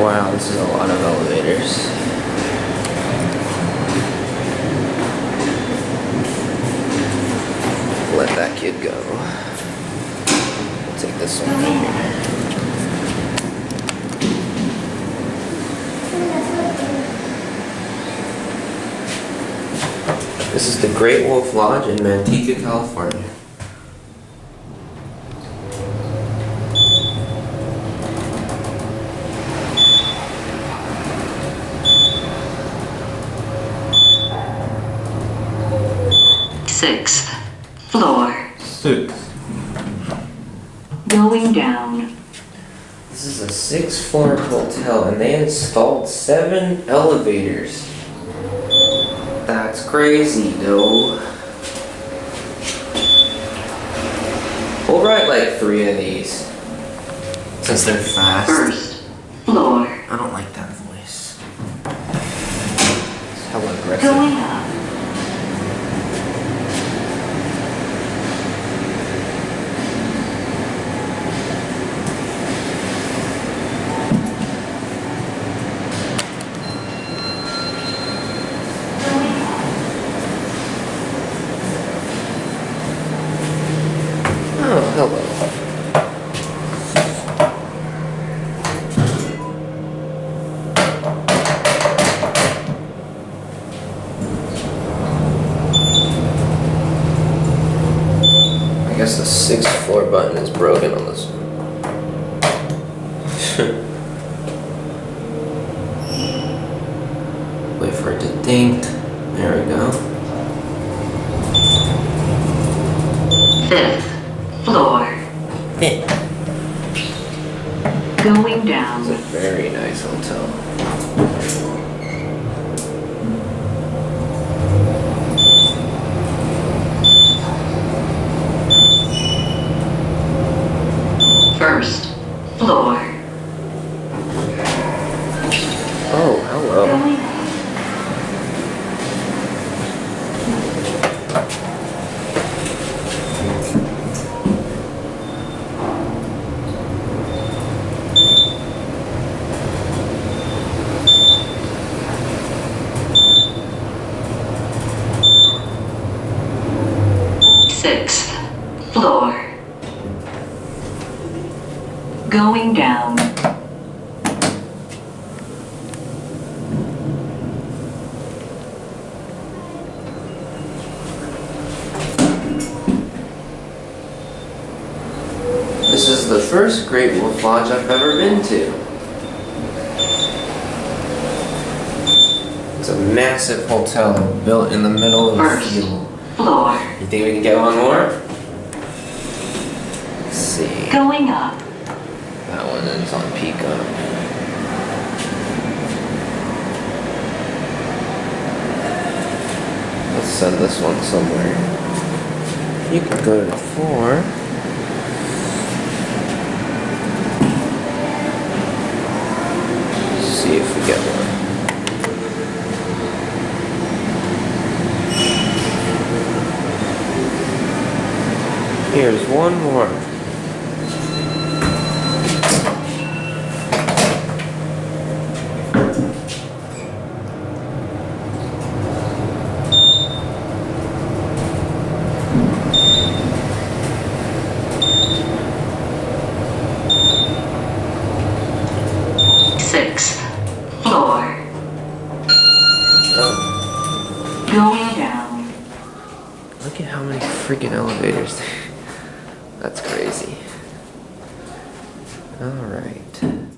Wow, this is a lot of elevators. Let that kid go. We'll take this one here. This is the Great Wolf Lodge in Manteca, California. Sixth floor. Sixth. Going down. This is a 6th-floor hotel, and they installed 7 elevators. That's crazy, though. We'll write like 3 of these, since they're fast. First floor. I don't like that voice. It's hella aggressive. Going up. Oh, hello. I guess the 6th floor button is broken on this one. Wait for it to think. There we go. 5th floor. It's Going down. a very nice hotel. First floor. Oh, hello. Going up. Sixth floor. Going down. This is the first Great Wolf Lodge I've ever been to. It's a massive hotel built in the middle of a First field. floor. You think we can get one more? Let's see. Going up. That one is on Pico. Let's send this one somewhere. You can go to 4. See if we get one. Here's one more. Sixth floor. Oh, Going down. look at how many freaking elevators there. That's crazy. All right.